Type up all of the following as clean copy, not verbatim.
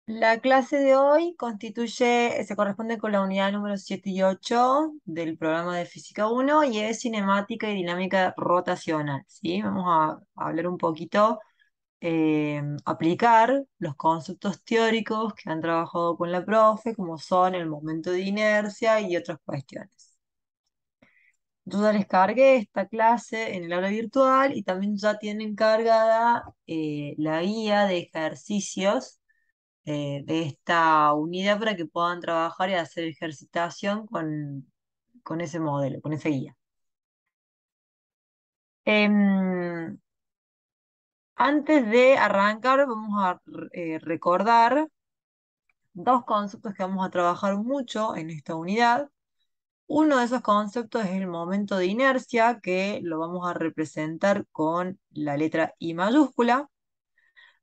La clase de hoy se corresponde con la unidad número 7 y 8 del programa de Física 1 y es cinemática y dinámica rotacional, ¿sí? Vamos a hablar un poquito, aplicar los conceptos teóricos que han trabajado con la profe, como son el momento de inercia y otras cuestiones. Yo ya les cargué esta clase en el aula virtual y también ya tienen cargada la guía de ejercicios de esta unidad para que puedan trabajar y hacer ejercitación con ese modelo, con esa guía. Em, Antes de arrancar, vamos a recordar dos conceptos que vamos a trabajar mucho en esta unidad. Uno de esos conceptos es el momento de inercia, que lo vamos a representar con la letra I mayúscula,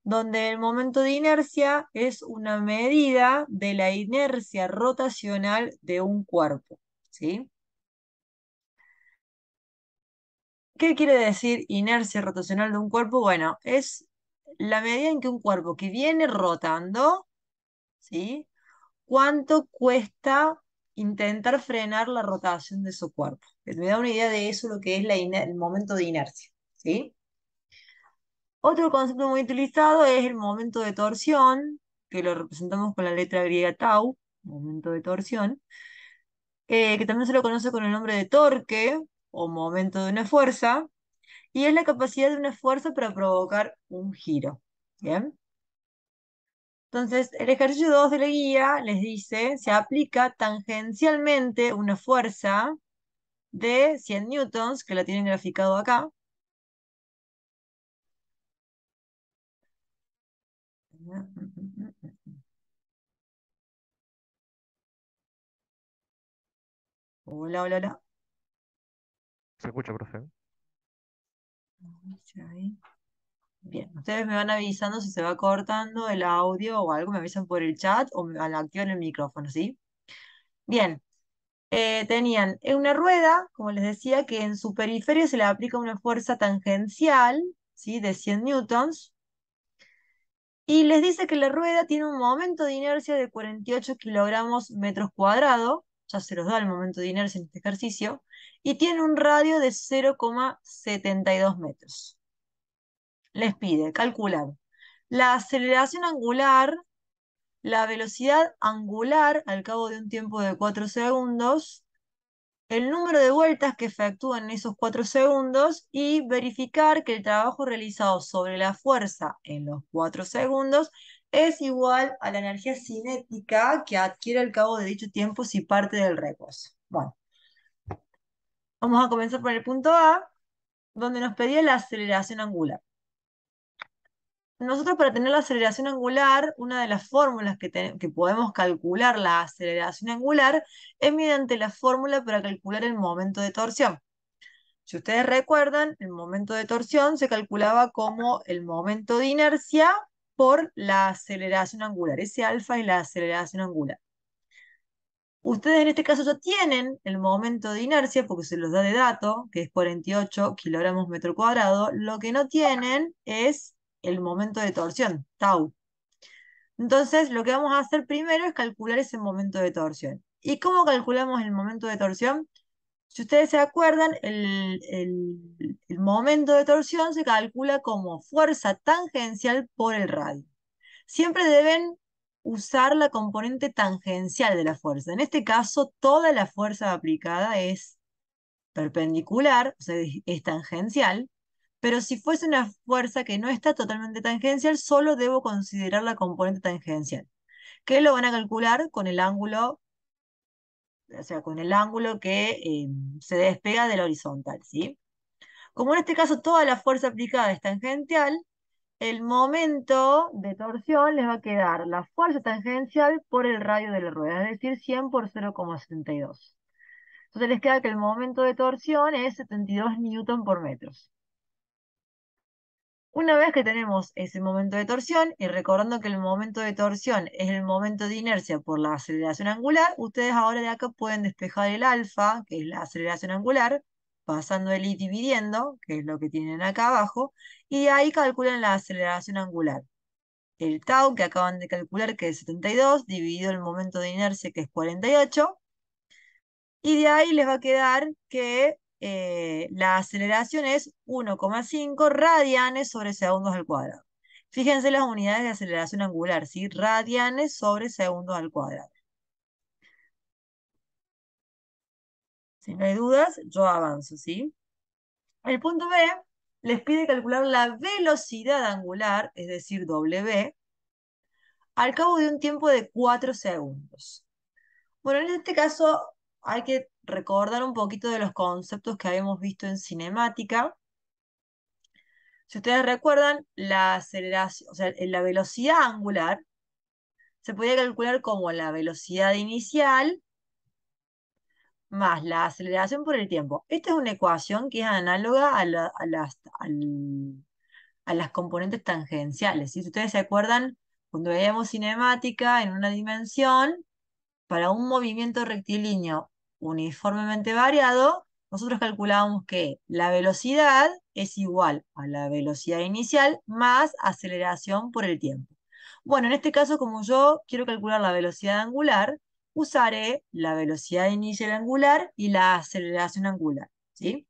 donde el momento de inercia es una medida de la inercia rotacional de un cuerpo, ¿sí? ¿Qué quiere decir inercia rotacional de un cuerpo? Bueno, es la medida en que un cuerpo que viene rotando, ¿sí? ¿Cuánto cuesta intentar frenar la rotación de su cuerpo? Me da una idea de eso, lo que es el momento de inercia, ¿sí? Otro concepto muy utilizado es el momento de torsión, que lo representamos con la letra griega tau, momento de torsión, que también se lo conoce con el nombre de torque o momento de una fuerza, y es la capacidad de una fuerza para provocar un giro. ¿Bien? Entonces, el ejercicio 2 de la guía les dice, se aplica tangencialmente una fuerza de 100 newtons, que la tienen graficado acá. Hola, hola, hola. Se escucha, profe. Bien, ustedes me van avisando si se va cortando el audio o algo, me avisan por el chat o me activan el micrófono, ¿sí? Bien, tenían una rueda, como les decía, que en su periferia se le aplica una fuerza tangencial, ¿sí? De 100 newtons, y les dice que la rueda tiene un momento de inercia de 48 kilogramos metros cuadrados, ya se los da el momento de inercia en este ejercicio, y tiene un radio de 0,72 metros. Les pide calcular la aceleración angular, la velocidad angular al cabo de un tiempo de 4 segundos, el número de vueltas que efectúan en esos 4 segundos y verificar que el trabajo realizado sobre la fuerza en los 4 segundos es igual a la energía cinética que adquiere al cabo de dicho tiempo si parte del reposo. Bueno, vamos a comenzar por el punto A, donde nos pedía la aceleración angular. Nosotros, para tener la aceleración angular, una de las fórmulas que podemos calcular la aceleración angular es mediante la fórmula para calcular el momento de torsión. Si ustedes recuerdan, el momento de torsión se calculaba como el momento de inercia por la aceleración angular. Ese alfa es la aceleración angular. Ustedes en este caso ya tienen el momento de inercia porque se los da de dato, que es 48 kilogramos metro cuadrado. Lo que no tienen es el momento de torsión, tau. Entonces, lo que vamos a hacer primero es calcular ese momento de torsión. ¿Y cómo calculamos el momento de torsión? Si ustedes se acuerdan, el momento de torsión se calcula como fuerza tangencial por el radio. Siempre deben usar la componente tangencial de la fuerza. En este caso, toda la fuerza aplicada es perpendicular, o sea, es tangencial, pero si fuese una fuerza que no está totalmente tangencial, solo debo considerar la componente tangencial, que lo van a calcular con el ángulo, o sea, con el ángulo que se despega del horizontal, ¿sí? Como en este caso toda la fuerza aplicada es tangencial, el momento de torsión les va a quedar la fuerza tangencial por el radio de la rueda, es decir, 100 por 0,72. Entonces les queda que el momento de torsión es 72 newton por metros. Una vez que tenemos ese momento de torsión, y recordando que el momento de torsión es el momento de inercia por la aceleración angular, ustedes ahora de acá pueden despejar el alfa, que es la aceleración angular, pasando el i dividiendo, que es lo que tienen acá abajo, y de ahí calculan la aceleración angular. el tau que acaban de calcular, que es 72, dividido el momento de inercia, que es 48, y de ahí les va a quedar que la aceleración es 1,5 radianes sobre segundos al cuadrado. Fíjense las unidades de aceleración angular, ¿sí? Radianes sobre segundos al cuadrado. Si no hay dudas, yo avanzo, ¿sí? El punto B les pide calcular la velocidad angular, es decir, W, al cabo de un tiempo de 4 segundos. Bueno, en este caso hay que recordar un poquito de los conceptos que habíamos visto en cinemática. Si ustedes recuerdan, la aceleración, o sea, la velocidad angular se podía calcular como la velocidad inicial más la aceleración por el tiempo. Esta es una ecuación que es análoga a las componentes tangenciales, ¿sí? Si ustedes se acuerdan, cuando veíamos cinemática en una dimensión, para un movimiento rectilíneo uniformemente variado, nosotros calculábamos que la velocidad es igual a la velocidad inicial más aceleración por el tiempo. Bueno, en este caso, como yo quiero calcular la velocidad angular, usaré la velocidad inicial angular y la aceleración angular, ¿sí?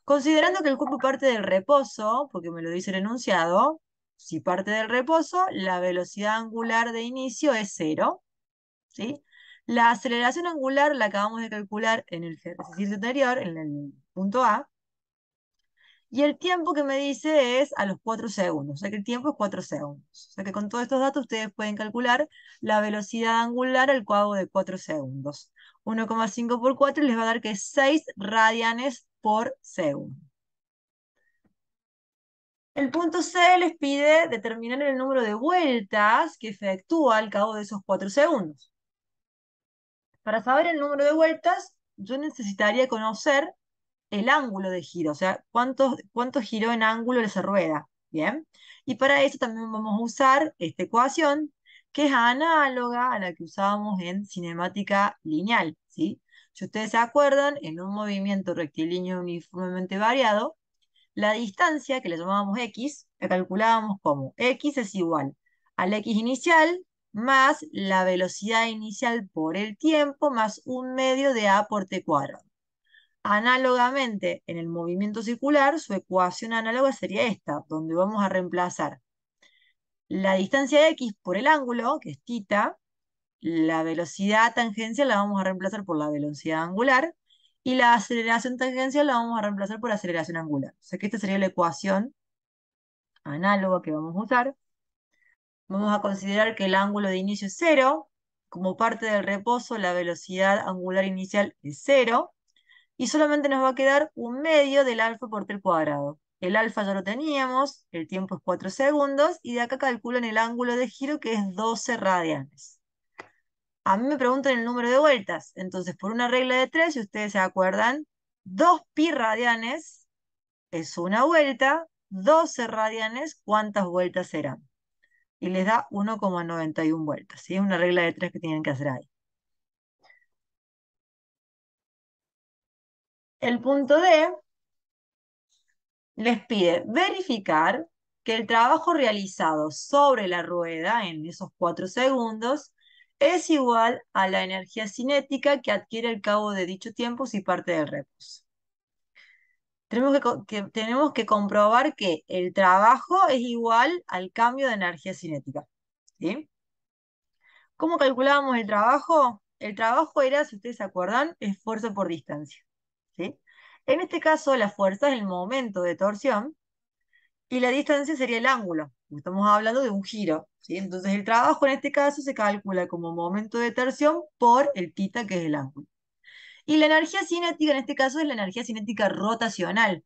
Considerando que el cuerpo parte del reposo, porque me lo dice el enunciado, si parte del reposo, la velocidad angular de inicio es cero, ¿sí? La aceleración angular la acabamos de calcular en el ejercicio anterior, en el punto A, y el tiempo que me dice es a los 4 segundos, o sea que el tiempo es 4 segundos. O sea que con todos estos datos ustedes pueden calcular la velocidad angular al cabo de 4 segundos. 1,5 por 4 les va a dar que es 6 radianes por segundo. El punto C les pide determinar el número de vueltas que efectúa al cabo de esos 4 segundos. Para saber el número de vueltas, yo necesitaría conocer el ángulo de giro, o sea, cuánto giró en ángulo esa rueda, ¿bien? Y para eso también vamos a usar esta ecuación, que es análoga a la que usábamos en cinemática lineal, ¿sí? Si ustedes se acuerdan, en un movimiento rectilíneo uniformemente variado, la distancia, que le llamábamos x, la calculábamos como x es igual al x inicial más la velocidad inicial por el tiempo más un medio de a por t cuadrado. Análogamente, en el movimiento circular, su ecuación análoga sería esta, donde vamos a reemplazar la distancia x por el ángulo, que es θ, la velocidad tangencial la vamos a reemplazar por la velocidad angular, y la aceleración tangencial la vamos a reemplazar por aceleración angular. O sea que esta sería la ecuación análoga que vamos a usar. Vamos a considerar que el ángulo de inicio es cero. Como parte del reposo, la velocidad angular inicial es cero. Y solamente nos va a quedar un medio del alfa por t al cuadrado. El alfa ya lo teníamos, el tiempo es 4 segundos, y de acá calculan el ángulo de giro, que es 12 radianes. A mí me preguntan el número de vueltas, entonces por una regla de 3, si ustedes se acuerdan, 2 pi radianes es una vuelta, 12 radianes, ¿cuántas vueltas serán? Y les da 1,91 vueltas, ¿sí? Es una regla de 3 que tienen que hacer ahí. El punto D les pide verificar que el trabajo realizado sobre la rueda en esos 4 segundos es igual a la energía cinética que adquiere al cabo de dicho tiempo si parte del reposo. Tenemos que comprobar que el trabajo es igual al cambio de energía cinética, ¿sí? ¿Cómo calculábamos el trabajo? El trabajo era, si ustedes se acuerdan, esfuerzo por distancia, ¿sí? En este caso, la fuerza es el momento de torsión y la distancia sería el ángulo. Estamos hablando de un giro, ¿sí? Entonces, el trabajo en este caso se calcula como momento de torsión por el θ, que es el ángulo. Y la energía cinética en este caso es la energía cinética rotacional,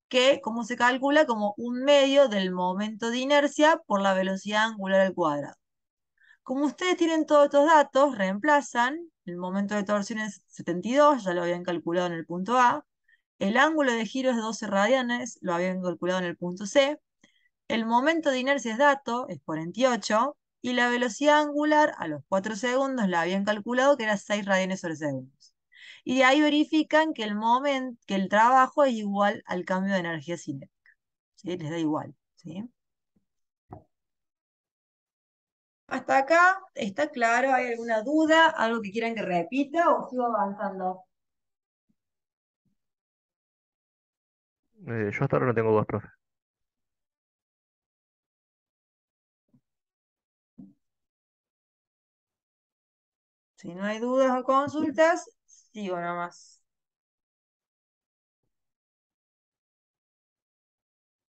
que como se calcula como un medio del momento de inercia por la velocidad angular al cuadrado. Como ustedes tienen todos estos datos, reemplazan, el momento de torsión es 72, ya lo habían calculado en el punto A, el ángulo de giro es 12 radianes, lo habían calculado en el punto C, el momento de inercia es dato, es 48, y la velocidad angular a los 4 segundos la habían calculado que era 6 radianes sobre segundos. Y de ahí verifican que que el trabajo es igual al cambio de energía cinética, ¿sí? Les da igual, ¿sí? ¿Hasta acá está claro? ¿Hay alguna duda? ¿Algo que quieran que repita o sigo avanzando? Yo hasta ahora no tengo dudas, profe. Si no hay dudas o consultas, sigo nomás.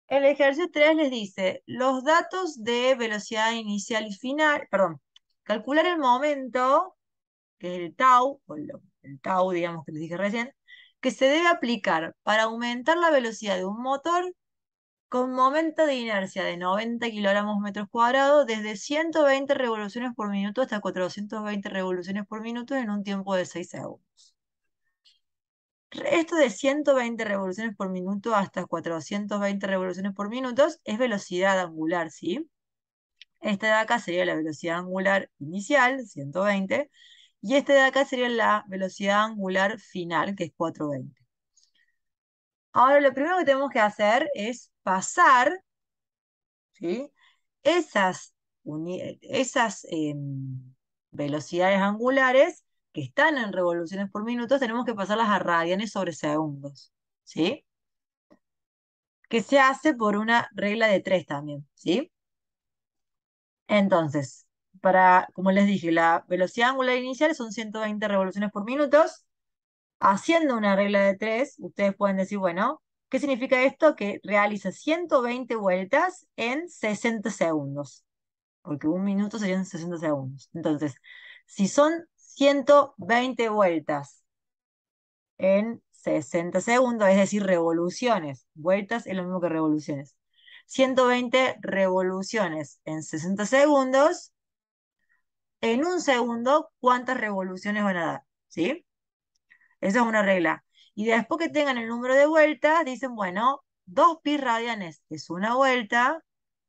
El ejercicio 3 les dice, los datos de velocidad inicial y final, perdón, calcular el momento, que es el tau, el tau, digamos que les dije recién, que se debe aplicar para aumentar la velocidad de un motor con momento de inercia de 90 kilogramos metros cuadrados desde 120 revoluciones por minuto hasta 420 revoluciones por minuto en un tiempo de 6 segundos. Esto de 120 revoluciones por minuto hasta 420 revoluciones por minuto es velocidad angular, ¿sí? Esta de acá sería la velocidad angular inicial, 120, y este de acá sería la velocidad angular final, que es 420. Ahora lo primero que tenemos que hacer es pasar, ¿sí? Esas, velocidades angulares que están en revoluciones por minuto, tenemos que pasarlas a radianes sobre segundos, ¿sí? Que se hace por una regla de tres también, ¿sí? Entonces, como les dije, la velocidad angular inicial son 120 revoluciones por minuto. Haciendo una regla de tres, ustedes pueden decir, bueno, ¿qué significa esto? Que realiza 120 vueltas en 60 segundos, porque un minuto serían 60 segundos. Entonces, si son 120 vueltas en 60 segundos, es decir, revoluciones. Vueltas es lo mismo que revoluciones. 120 revoluciones en 60 segundos. En un segundo, ¿cuántas revoluciones van a dar? ¿Sí? Esa es una regla. Y después que tengan el número de vueltas, dicen, bueno, 2 pi radianes es una vuelta.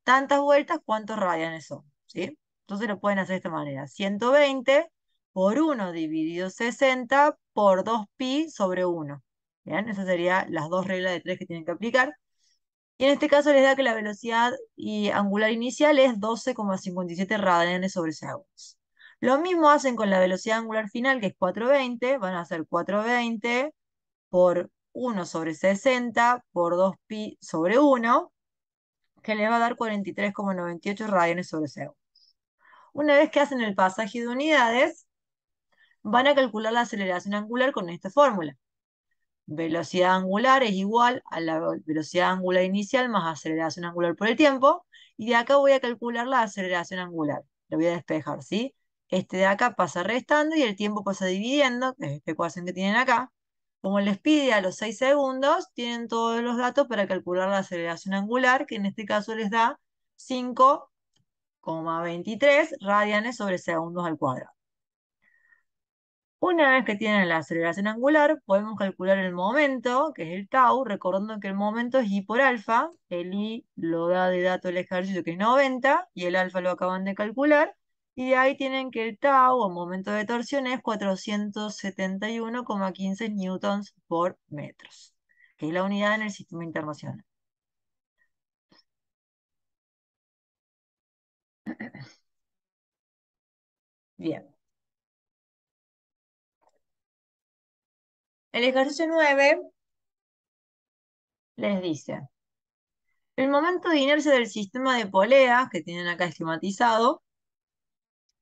Tantas vueltas, ¿cuántos radianes son? ¿Sí? Entonces lo pueden hacer de esta manera. 120 por 1 dividido 60 por 2 pi sobre 1. Bien, esas serían las dos reglas de tres que tienen que aplicar. Y en este caso les da que la velocidad angular inicial es 12,57 radianes sobre segundos. Lo mismo hacen con la velocidad angular final, que es 420. Van a hacer 420 por 1 sobre 60 por 2 pi sobre 1, que les va a dar 43,98 radianes sobre segundo. Una vez que hacen el pasaje de unidades, van a calcular la aceleración angular con esta fórmula. Velocidad angular es igual a la velocidad angular inicial más aceleración angular por el tiempo. Y de acá voy a calcular la aceleración angular. Lo voy a despejar, ¿sí? Este de acá pasa restando y el tiempo pasa dividiendo, que es esta ecuación que tienen acá. Como les pide a los 6 segundos, tienen todos los datos para calcular la aceleración angular, que en este caso les da 5,23 radianes sobre segundos al cuadrado. Una vez que tienen la aceleración angular, podemos calcular el momento, que es el tau, recordando que el momento es i por alfa. El i lo da de dato el ejercicio, que es 90, y el alfa lo acaban de calcular. Y de ahí tienen que el tau, o momento de torsión, es 471,15 newtons por metros, que es la unidad en el sistema internacional. Bien. El ejercicio 9 les dice, el momento de inercia del sistema de poleas, que tienen acá esquematizado,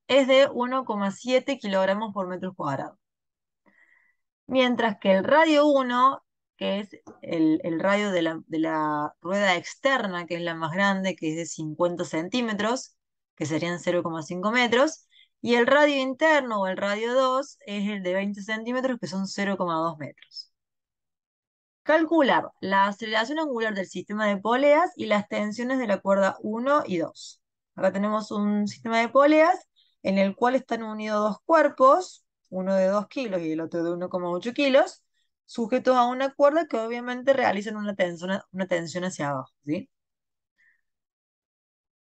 es de 1,7 kilogramos por metro cuadrado. Mientras que el radio 1, que es el radio de la rueda externa, que es la más grande, que es de 50 centímetros, que serían 0,5 metros, y el radio interno o el radio 2 es el de 20 centímetros, que son 0,2 metros. Calcular la aceleración angular del sistema de poleas y las tensiones de la cuerda 1 y 2. Acá tenemos un sistema de poleas en el cual están unidos dos cuerpos, uno de 2 kilos y el otro de 1,8 kilos, sujetos a una cuerda que obviamente realizan una tensión hacia abajo, ¿sí?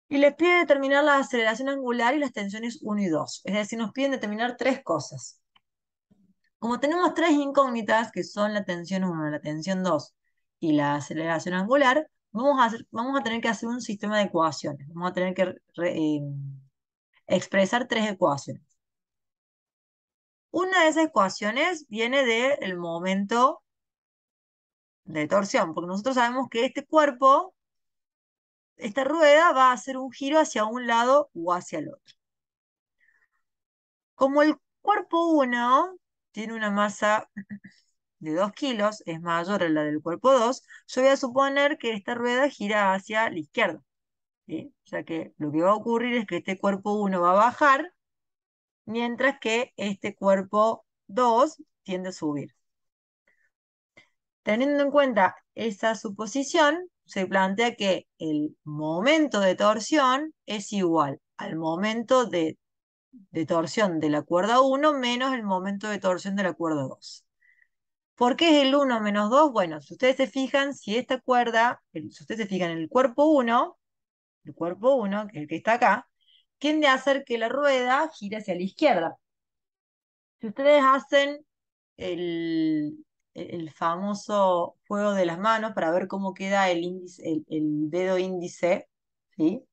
Y les pide determinar la aceleración angular y las tensiones 1 y 2. Es decir, nos piden determinar tres cosas. Como tenemos tres incógnitas, que son la tensión 1, la tensión 2 y la aceleración angular, vamos a tener que hacer un sistema de ecuaciones. Vamos a tener que expresar tres ecuaciones. Una de esas ecuaciones viene del momento de torsión, porque nosotros sabemos que este cuerpo, esta rueda va a hacer un giro hacia un lado o hacia el otro. Como el cuerpo 1 tiene una masa de 2 kilos, es mayor a la del cuerpo 2, yo voy a suponer que esta rueda gira hacia la izquierda, ¿sí? O sea que lo que va a ocurrir es que este cuerpo 1 va a bajar, mientras que este cuerpo 2 tiende a subir. Teniendo en cuenta esa suposición, se plantea que el momento de torsión es igual al momento de torsión de la cuerda 1 menos el momento de torsión de la cuerda 2. ¿Por qué es el 1 menos 2? Bueno, si ustedes se fijan, si esta cuerda, si ustedes se fijan en el cuerpo 1, que es el que está acá, tiende a hacer que la rueda gire hacia la izquierda. Si ustedes hacen el famoso juego de las manos para ver cómo queda el índice, el dedo índice, ¿sí?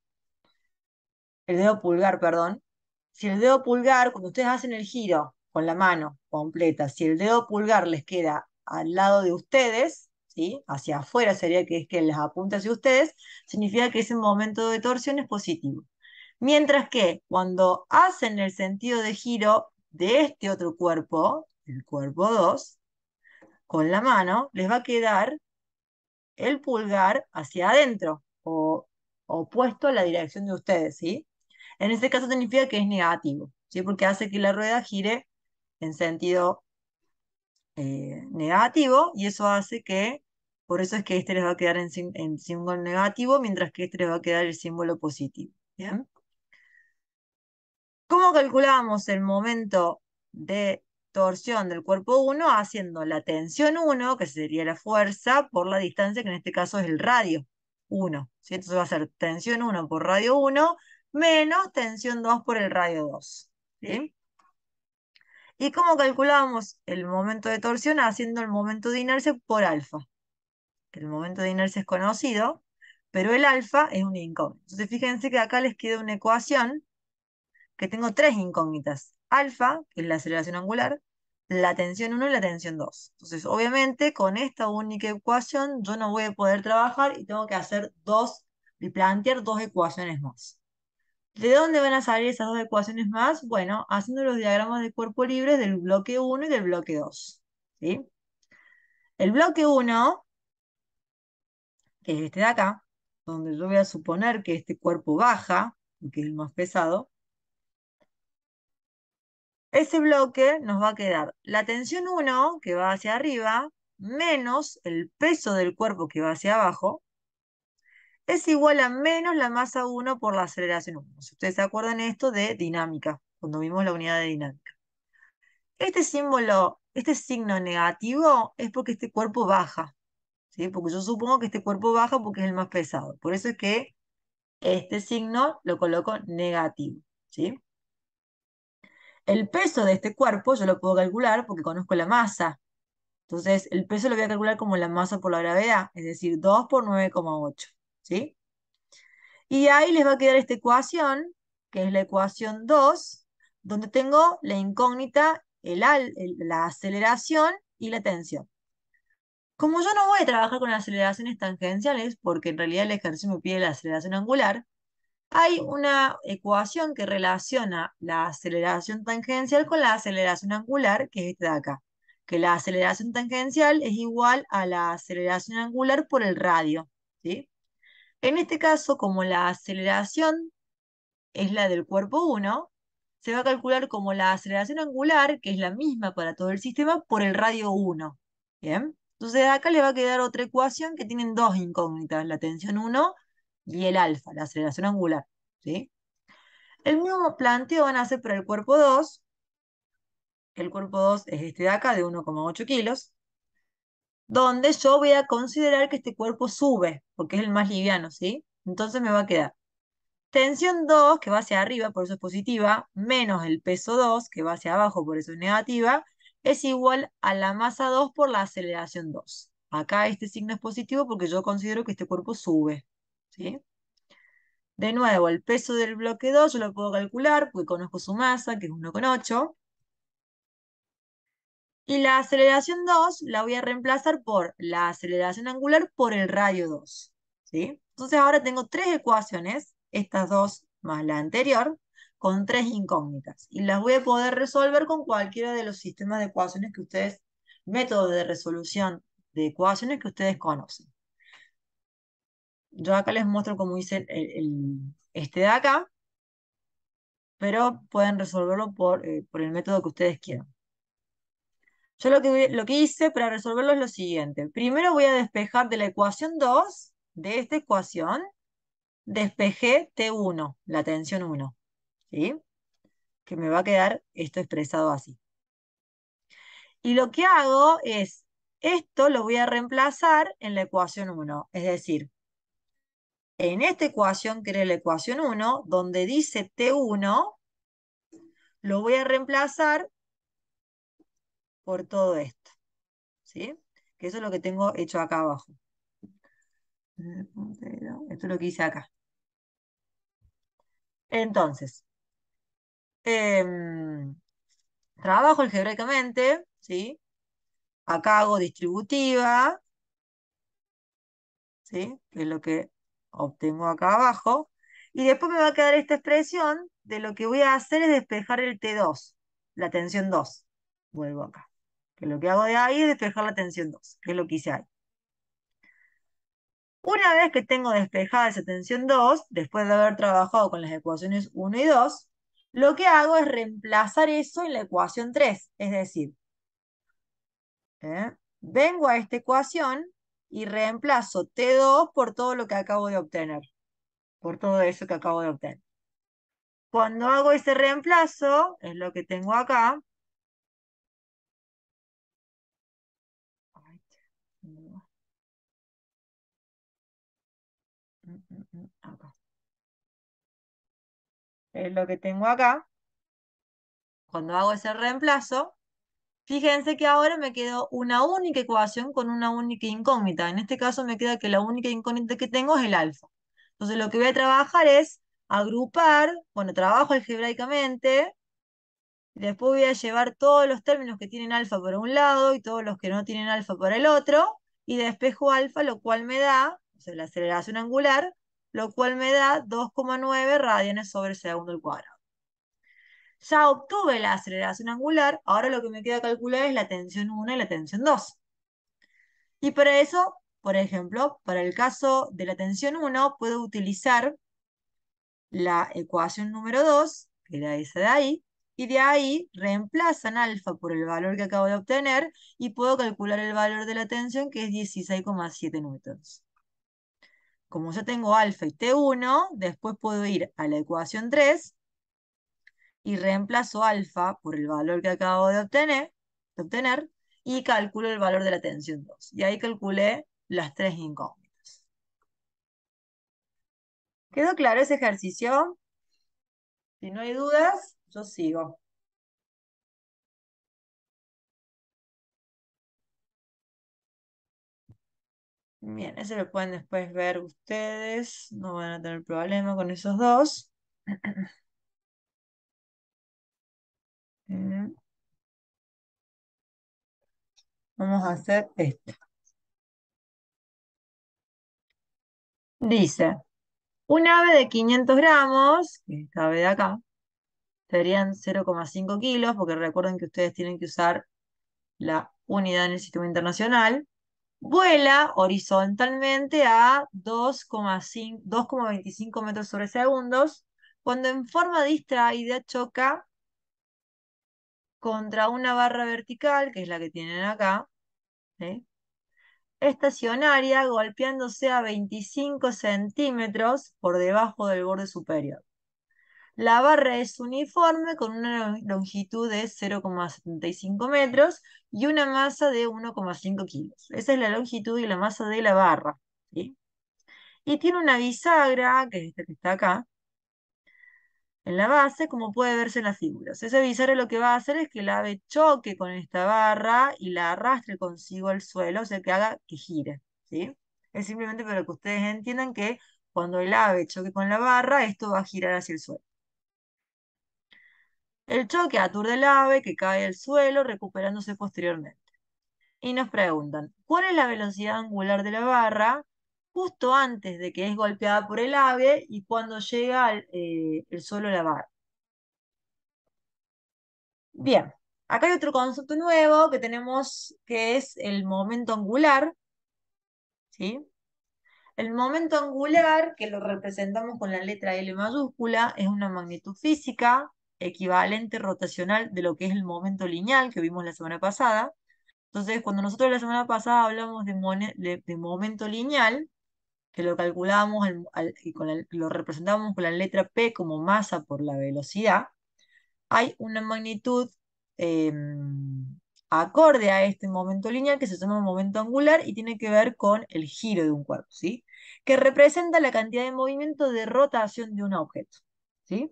El dedo pulgar, perdón. Si el dedo pulgar, cuando ustedes hacen el giro con la mano completa, si el dedo pulgar les queda al lado de ustedes, ¿sí? Hacia afuera sería que es que les apunta hacia ustedes, significa que ese momento de torsión es positivo. Mientras que cuando hacen el sentido de giro de este otro cuerpo, el cuerpo 2 con la mano, les va a quedar el pulgar hacia adentro o opuesto a la dirección de ustedes, ¿sí? En este caso significa que es negativo, ¿sí? Porque hace que la rueda gire en sentido negativo y eso hace que, por eso es que este les va a quedar en símbolo negativo, mientras que este les va a quedar el símbolo positivo. ¿Bien? ¿Cómo calculamos el momento de torsión del cuerpo 1? Haciendo la tensión 1, que sería la fuerza, por la distancia, que en este caso es el radio 1. ¿Sí? Entonces va a ser tensión 1 por radio 1 menos tensión 2 por el radio 2. ¿Sí? ¿Y cómo calculamos el momento de torsión? Haciendo el momento de inercia por alfa. Que el momento de inercia es conocido, pero el alfa es una incógnita. Entonces fíjense que acá les queda una ecuación que tengo tres incógnitas. Alfa, que es la aceleración angular, la tensión 1 y la tensión 2. Entonces, obviamente, con esta única ecuación yo no voy a poder trabajar y tengo que hacer y plantear dos ecuaciones más. ¿De dónde van a salir esas dos ecuaciones más? Bueno, haciendo los diagramas de cuerpo libre del bloque 1 y del bloque 2. ¿Sí? El bloque 1, que es este de acá, donde yo voy a suponer que este cuerpo baja, que es el más pesado, ese bloque nos va a quedar la tensión 1, que va hacia arriba, menos el peso del cuerpo que va hacia abajo, es igual a menos la masa 1 por la aceleración 1. Si ustedes se acuerdan esto de dinámica, cuando vimos la unidad de dinámica. Este símbolo, este signo negativo es porque este cuerpo baja, ¿sí? Porque yo supongo que este cuerpo baja porque es el más pesado. Por eso es que este signo lo coloco negativo, ¿sí? El peso de este cuerpo yo lo puedo calcular porque conozco la masa. Entonces, el peso lo voy a calcular como la masa por la gravedad, es decir, 2 por 9,8, ¿sí? Y ahí les va a quedar esta ecuación, que es la ecuación 2, donde tengo la incógnita, la aceleración y la tensión. Como yo no voy a trabajar con aceleraciones tangenciales, porque en realidad el ejercicio me pide la aceleración angular, hay una ecuación que relaciona la aceleración tangencial con la aceleración angular, que es esta de acá. Que la aceleración tangencial es igual a la aceleración angular por el radio, ¿sí? En este caso, como la aceleración es la del cuerpo 1, se va a calcular como la aceleración angular, que es la misma para todo el sistema, por el radio 1. ¿Bien? Entonces acá le va a quedar otra ecuación que tienen dos incógnitas, la tensión 1 y el alfa, la aceleración angular. ¿Sí? El mismo planteo van a hacer para el cuerpo 2. El cuerpo 2 es este de acá, de 1,8 kilos, donde yo voy a considerar que este cuerpo sube, porque es el más liviano, ¿sí? Entonces me va a quedar tensión 2, que va hacia arriba, por eso es positiva, menos el peso 2, que va hacia abajo, por eso es negativa, es igual a la masa 2 por la aceleración 2. Acá este signo es positivo porque yo considero que este cuerpo sube, ¿sí? De nuevo, el peso del bloque 2 yo lo puedo calcular porque conozco su masa, que es 1,8. Y la aceleración 2 la voy a reemplazar por la aceleración angular por el radio 2. ¿Sí? Entonces ahora tengo tres ecuaciones, estas dos más la anterior, con tres incógnitas. Y las voy a poder resolver con cualquiera de los sistemas de ecuaciones que ustedes, métodos de resolución de ecuaciones que ustedes conocen. Yo acá les muestro cómo hice este de acá, pero pueden resolverlo por el método que ustedes quieran. Yo lo que hice para resolverlo es lo siguiente. Primero voy a despejar de la ecuación 2 de esta ecuación, despejé T1, la tensión 1, ¿sí? Que me va a quedar esto expresado así. Y lo que hago es, esto lo voy a reemplazar en la ecuación 1, es decir, en esta ecuación, que era la ecuación 1, donde dice T1, lo voy a reemplazar por todo esto, ¿sí? Que eso es lo que tengo hecho acá abajo. Esto es lo que hice acá. Entonces, em, trabajo algebraicamente, ¿sí? Acá hago distributiva, ¿sí? Que es lo que obtengo acá abajo. Y después me va a quedar esta expresión de lo que voy a hacer es despejar el T2, la tensión 2. Vuelvo acá. Que lo que hago de ahí es despejar la tensión 2, que es lo que hice ahí. Una vez que tengo despejada esa tensión 2, después de haber trabajado con las ecuaciones 1 y 2, lo que hago es reemplazar eso en la ecuación 3. Es decir, vengo a esta ecuación y reemplazo T2 por todo lo que acabo de obtener, por todo eso que acabo de obtener. Cuando hago ese reemplazo, es lo que tengo acá. Ay, ¿dónde va? Acá. Es lo que tengo acá. Cuando hago ese reemplazo, fíjense que ahora me quedó una única ecuación con una única incógnita. En este caso me queda que la única incógnita que tengo es el alfa. Entonces lo que voy a trabajar es agrupar, bueno, trabajo algebraicamente, y después voy a llevar todos los términos que tienen alfa por un lado y todos los que no tienen alfa por el otro, y despejo alfa, lo cual me da, o sea, la aceleración angular, lo cual me da 2,9 radianes sobre segundo al cuadrado. Ya obtuve la aceleración angular, ahora lo que me queda calcular es la tensión 1 y la tensión 2. Y para eso, por ejemplo, para el caso de la tensión 1, puedo utilizar la ecuación número 2, que era esa de ahí, y de ahí reemplazan alfa por el valor que acabo de obtener y puedo calcular el valor de la tensión, que es 16,7 newtons. Como ya tengo alfa y T1, después puedo ir a la ecuación 3 y reemplazo alfa por el valor que acabo de obtener y calculo el valor de la tensión 2. Y ahí calculé las tres incógnitas. ¿Quedó claro ese ejercicio? Si no hay dudas, yo sigo. Bien, ese lo pueden después ver ustedes. No van a tener problema con esos dos. Mm, Vamos a hacer esto. Dice, un ave de 500 gramos, que es esta ave de acá, serían 0,5 kilos, porque recuerden que ustedes tienen que usar la unidad en el sistema internacional, vuela horizontalmente a 2,25 metros sobre segundos, cuando en forma distraída choca contra una barra vertical, que es la que tienen acá, ¿sí? Estacionaria, golpeándose a 25 centímetros por debajo del borde superior. La barra es uniforme con una longitud de 0,75 metros y una masa de 1,5 kilos. Esa es la longitud y la masa de la barra, ¿sí? Y tiene una bisagra, que es esta que está acá, en la base, como puede verse en las figuras. Esa bisagra lo que va a hacer es que el ave choque con esta barra y la arrastre consigo al suelo, o sea que haga que gire, ¿sí? Es simplemente para que ustedes entiendan que Cuando el ave choque con la barra, esto va a girar hacia el suelo. El choque aturde al ave que cae al suelo, recuperándose posteriormente. Y nos preguntan, ¿cuál es la velocidad angular de la barra justo antes de que es golpeada por el ave y cuando llega el suelo a la barra? Bien, acá hay otro concepto nuevo que tenemos que es el momento angular, ¿sí? El momento angular, que lo representamos con la letra L mayúscula, es una magnitud física equivalente rotacional de lo que es el momento lineal que vimos la semana pasada. Entonces, cuando nosotros la semana pasada hablamos de momento lineal, que lo calculábamos y lo representábamos con la letra P como masa por la velocidad, hay una magnitud eh, acorde a este momento lineal que se llama momento angular y tiene que ver con el giro de un cuerpo, ¿sí? Que representa la cantidad de movimiento de rotación de un objeto, ¿sí?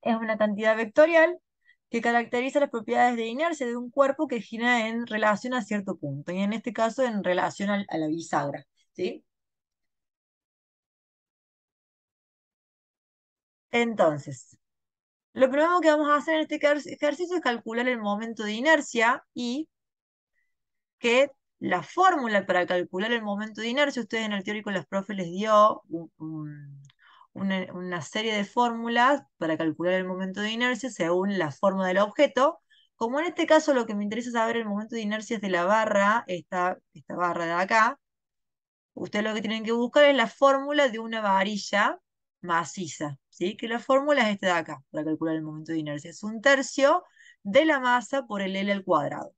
Es una cantidad vectorial que caracteriza las propiedades de inercia de un cuerpo que gira en relación a cierto punto, y en este caso en relación a la bisagra, ¿sí? Entonces, lo primero que vamos a hacer en este ejercicio es calcular el momento de inercia y que la fórmula para calcular el momento de inercia, ustedes en el teórico las profes les dio una serie de fórmulas para calcular el momento de inercia según la forma del objeto. Como en este caso lo que me interesa saber el momento de inercia es de la barra, esta barra de acá, ustedes lo que tienen que buscar es la fórmula de una varilla maciza, ¿sí? Que la fórmula es esta de acá, para calcular el momento de inercia. Es un tercio de la masa por el L al cuadrado,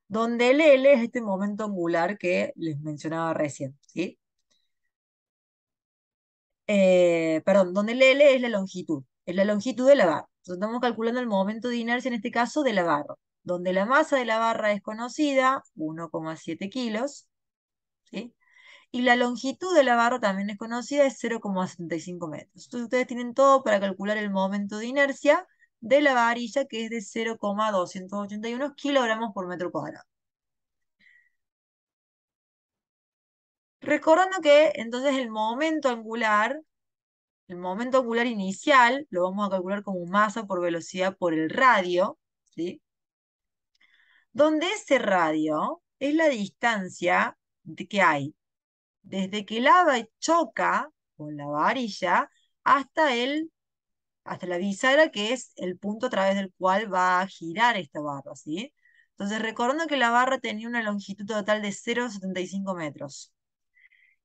donde el L es este momento angular que les mencionaba recién, ¿sí? Perdón, donde el L es la longitud de la barra. Entonces estamos calculando el momento de inercia, en este caso, de la barra, donde la masa de la barra es conocida, 1,7 kilos, ¿sí? Y la longitud de la barra también es conocida, es 0,75 metros. Entonces ustedes tienen todo para calcular el momento de inercia de la varilla, que es de 0,281 kilogramos por metro cuadrado. Recordando que entonces el momento angular inicial, lo vamos a calcular como masa por velocidad por el radio, ¿sí? Donde ese radio es la distancia que hay desde que el ave choca con la varilla hasta hasta la bisagra, que es el punto a través del cual va a girar esta barra, ¿sí? Entonces, recordando que la barra tenía una longitud total de 0,75 metros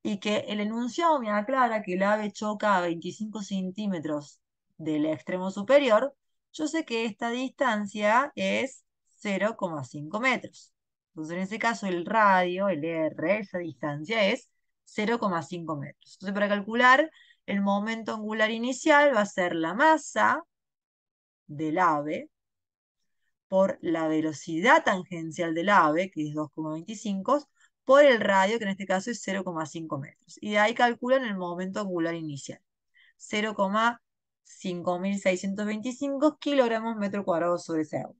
y que el enunciado me aclara que el ave choca a 25 centímetros del extremo superior, yo sé que esta distancia es 0,5 metros. Entonces, en ese caso, el radio, el R, esa distancia es 0,5 metros. Entonces, para calcular el momento angular inicial va a ser la masa del ave por la velocidad tangencial del ave, que es 2,25, por el radio, que en este caso es 0,5 metros. Y de ahí calculan el momento angular inicial. 0,5625 kilogramos metro cuadrado sobre segundo.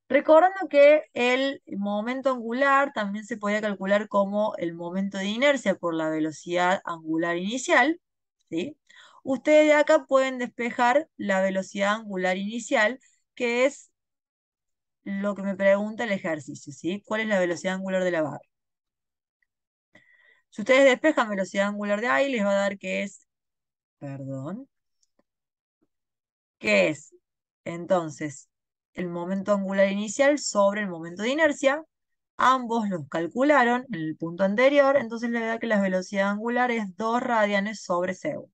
Recordando que el momento angular también se podía calcular como el momento de inercia por la velocidad angular inicial, ¿sí? Ustedes de acá pueden despejar la velocidad angular inicial, que es lo que me pregunta el ejercicio, ¿sí? ¿Cuál es la velocidad angular de la barra? Si ustedes despejan velocidad angular de ahí, les va a dar que es, perdón, que es entonces el momento angular inicial sobre el momento de inercia. Ambos los calcularon en el punto anterior, entonces le da que la velocidad angular es 2 radianes sobre segundo.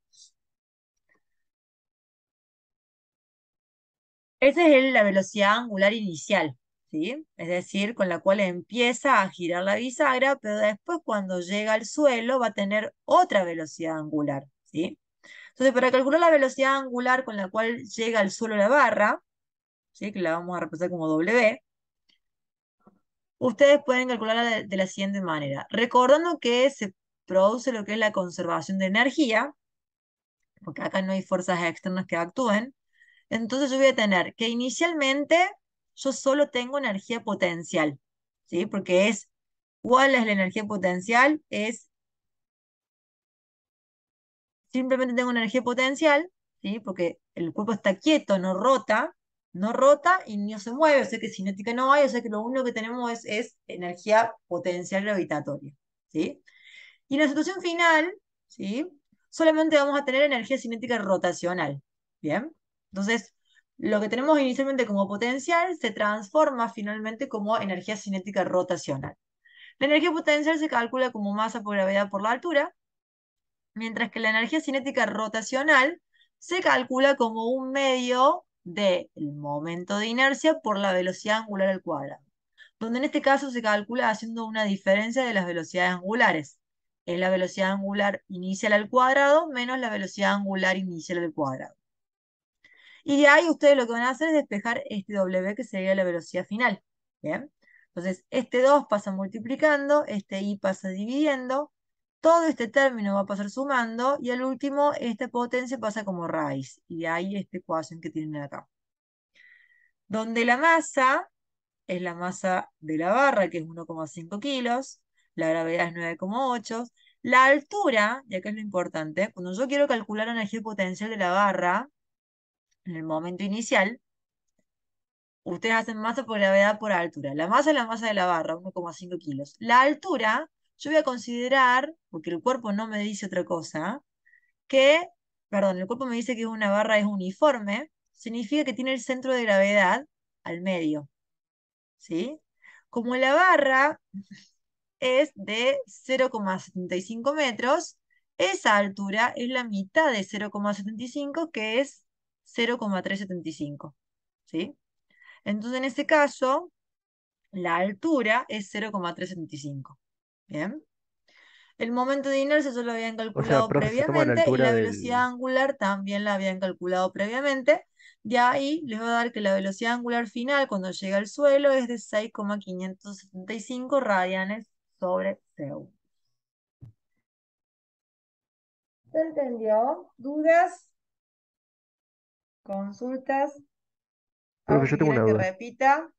Esa es la velocidad angular inicial, ¿sí? Es decir, con la cual empieza a girar la bisagra, pero después cuando llega al suelo va a tener otra velocidad angular, ¿sí? Entonces, para calcular la velocidad angular con la cual llega al suelo la barra, ¿sí? Que la vamos a representar como W, ustedes pueden calcularla de la siguiente manera. Recordando que se produce lo que es la conservación de energía, porque acá no hay fuerzas externas que actúen, entonces yo voy a tener que inicialmente yo solo tengo energía potencial, ¿sí? Porque es ¿Cuál es la energía potencial? Simplemente tengo una energía potencial, ¿sí? Porque el cuerpo está quieto, no rota y no se mueve, o sea que cinética no hay, o sea que lo único que tenemos es energía potencial gravitatoria, ¿sí? Y en la situación final, ¿sí? Solamente vamos a tener energía cinética rotacional, ¿bien? Entonces, lo que tenemos inicialmente como potencial se transforma finalmente como energía cinética rotacional. La energía potencial se calcula como masa por gravedad por la altura, mientras que la energía cinética rotacional se calcula como un medio del momento de inercia por la velocidad angular al cuadrado, donde en este caso se calcula haciendo una diferencia de las velocidades angulares. Es la velocidad angular inicial al cuadrado menos la velocidad angular inicial al cuadrado. Y de ahí ustedes lo que van a hacer es despejar este W que sería la velocidad final. ¿Bien? Entonces, este 2 pasa multiplicando, este I pasa dividiendo, todo este término va a pasar sumando, y al último, esta potencia pasa como raíz. Y de ahí esta ecuación que tienen acá. Donde la masa es la masa de la barra, que es 1,5 kilos, la gravedad es 9,8, la altura, y acá es lo importante, cuando yo quiero calcular la energía potencial de la barra, en el momento inicial, ustedes hacen masa por gravedad por altura. La masa es la masa de la barra, 1,5 kilos. La altura, yo voy a considerar, porque el cuerpo no me dice otra cosa, que, perdón, el cuerpo me dice que una barra es uniforme, significa que tiene el centro de gravedad al medio, ¿sí? Como la barra es de 0,75 metros, esa altura es la mitad de 0,75, que es 0,375, ¿sí? Entonces, en ese caso, la altura es 0,375. Bien. El momento de inercia ya lo habían O sea, calculado profe, se toma la previamente y altura la velocidad del... angular también la habían calculado previamente. De ahí les va a dar que la velocidad angular final cuando llega al suelo es de 6,575 radianes sobre segundo. ¿Se entendió? ¿Dudas? ¿Consultas? Profe, ¿Algo yo que tengo una quieran que duda. repita?